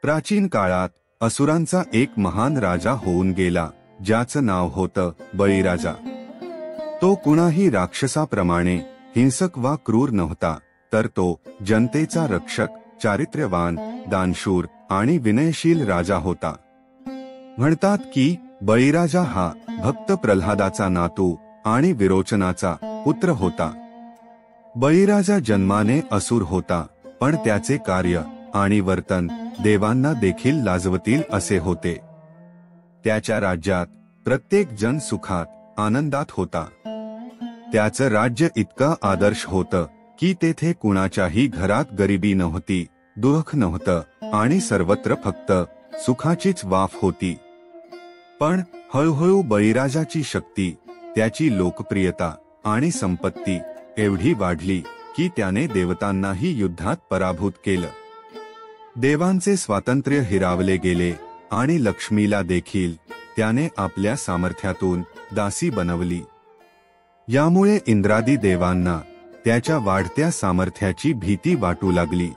प्राचीन काळात असुरांचा एक महान राजा होऊन गेला, ज्याचं नाव होतं बळीराजा. तो कुणाही राक्षसाप्रमाणे हिंसक वा क्रूर नव्हता, तर तो जनतेचा रक्षक, चारित्र्यवान, दानशूर आणि विनयशील राजा होता. म्हणतात की बळीराजा हा भक्त प्रल्हादाचा नातू आणि विरोचनाचा पुत्र होता. बळीराजा जन्माने असुर होता, पण त्याचे कार्य आणि वर्तन देवांना देखील लाजवतील असे होते. त्याच्या राज्यात प्रत्येक जण सुखात आनंदात होता. त्याचं राज्य इतकं आदर्श होतं की तेथे कुणाच्याही घरात गरिबी नव्हती, दुःख नव्हतं आणि सर्वत्र फक्त सुखाचीच वाफ होती. पण हळूहळू बळीराजाची शक्ती, त्याची लोकप्रियता आणि संपत्ती एवढी वाढली की त्याने देवतांनाही युद्धात पराभूत केलं. देवांचे स्वातंत्र्य हिरावले गेले आणि लक्ष्मीला देखील त्याने आपल्या सामर्थ्यातून दासी बनवली. यामुळे इंद्रादी देवांना त्याच्या वाढत्या सामर्थ्याची भीती वाटू लागली.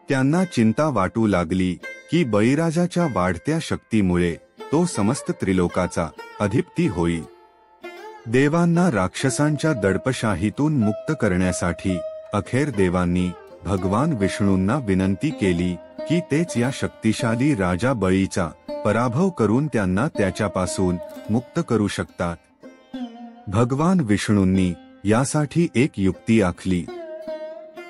त्यांना चिंता वाटू लागली की बळीराजाच्या वाढत्या शक्तीमुळे तो समस्त त्रिलोकाचा अधिपती होईल. देवांना राक्षसांच्या दडपशाहीतून मुक्त करण्यासाठी अखेर देवांनी भगवान विष्णूंना विनंती केली की तेच या शक्तिशाली राजा बळीचा पराभव करून त्यांना त्याच्यापासून मुक्त करू शकतात. भगवान विष्णूंनी यासाठी एक युक्ती आखली.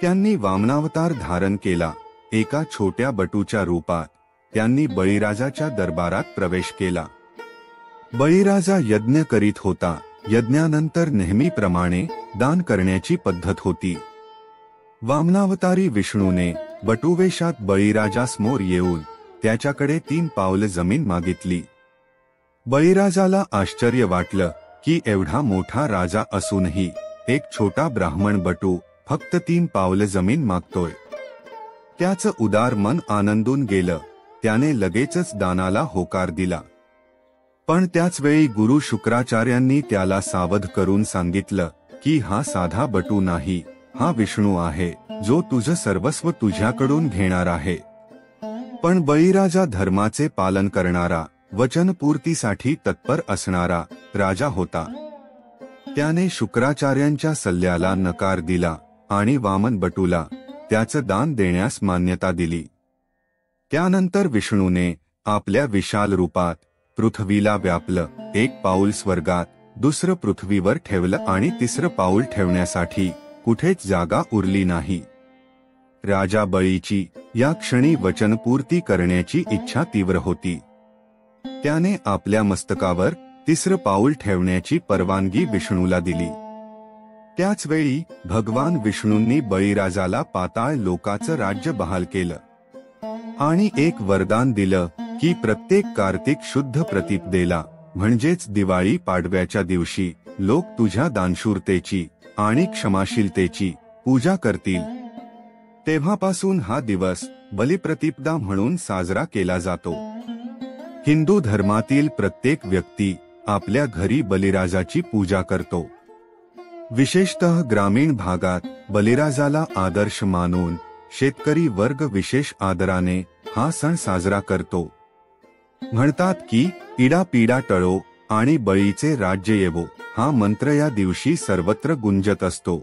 त्यांनी वामनावतार धारण केला. एका छोट्या बटूच्या रूपात त्यांनी बळीराजाच्या दरबारात प्रवेश केला. बळीराजा यज्ञ करीत होता. यज्ञानंतर नेहमीप्रमाणे दान करण्याची पद्धत होती. वामनावतारी विष्णूने बटुवेशात बळीराजासमोर येऊन त्याच्याकडे 3 पावलं जमीन मागितली. बळीराजाला आश्चर्य वाटलं की एवढा मोठा राजा असूनही एक छोटा ब्राह्मण बटू फक्त 3 पावलं जमीन मागतोय. त्याचं उदार मन आनंदून गेलं. त्याने लगेचच दानाला होकार दिला. पण त्याच वेळी गुरु शुक्राचार्यांनी त्याला सावध करून सांगितलं की हा साधा बटू नाही, हा विष्णू आहे, जो तुझं सर्वस्व तुझ्याकडून घेणार आहे. पण बळीराजा धर्माचे पालन करणारा, वचनपूर्तीसाठी तत्पर असणारा राजा होता. त्याने शुक्राचार्यांच्या सल्ल्याला नकार दिला आणि वामन बटूला त्याचं दान देण्यास मान्यता दिली. त्यानंतर विष्णूने आपल्या विशाल रूपात पृथ्वीला व्यापलं. 1 पाऊल स्वर्गात, दुसरं पृथ्वीवर ठेवलं आणि 3रं पाऊल ठेवण्यासाठी कुठेच जागा उरली नाही. राजा बळीची या क्षणी वचनपूर्ती करण्याची इच्छा तीव्र होती. त्याने आपल्या मस्तकावर 3रं पाऊल ठेवण्याची परवानगी विष्णूला दिली. त्याच वेळी भगवान विष्णूंनी बळीराजाला पाताळ लोकाचं राज्य बहाल केलं आणि एक वरदान दिलं की प्रत्येक कार्तिक शुद्ध प्रतिपदेला, म्हणजेच दिवाळी पाडव्याच्या दिवशी लोक तुझ्या दानशूरतेची आणि क्षमाशीलतेची पूजा करतील. तेव्हापासून हा दिवस बलिप्रतिपदा म्हणून साजरा केला जातो. हिंदू धर्मातील प्रत्येक व्यक्ती आपल्या घरी बलिराजाची पूजा करतो. विशेषतः ग्रामीण भागात बलिराजाला आदर्श मानून शेतकरी वर्ग विशेष आदराने हा सण साजरा करतो. म्हणतात की इडापिडा टळो आणि बळीचे राज्य येवो, हा मंत्र या दिवशी सर्वत्र गुंजत असतो.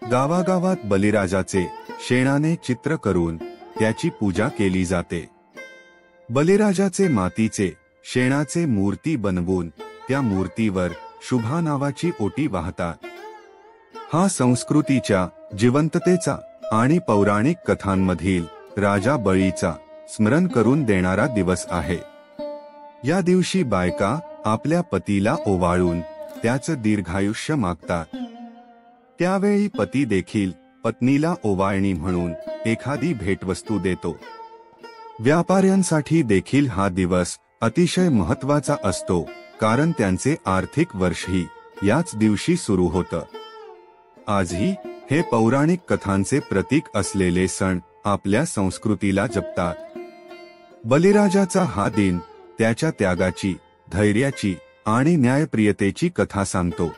गावागावात बलिराजाचे शेणाने चित्र करून त्याची पूजा केली जाते. बलिराजाचे मातीचे, शेणाचे मूर्ती बनवून त्या मूर्तीवर शुभा नावाची ओटी वाहतात. हा संस्कृतीच्या जिवंततेचा आणि पौराणिक कथांमधील राजा बळीचा स्मरण करून देणारा दिवस आहे. या दिवशी बायका आपल्या पतीला ओवाळून त्याचं दीर्घायुष्य मागतात. त्यावेळी पती देखील पत्नीला ओवाळणी म्हणून एखादी भेटवस्तू देतो. व्यापाऱ्यांसाठी देखील हा दिवस अतिशय महत्त्वाचा असतो, कारण त्यांचे आर्थिक वर्षही याच दिवशी सुरू होतं. आजही हे पौराणिक कथांचे प्रतीक असलेले सण आपल्या संस्कृतीला जपतात. बलिराजाचा हा दिन त्याच्या त्यागाची, धैर्याची आणि न्यायप्रियतेची कथा सांगतो.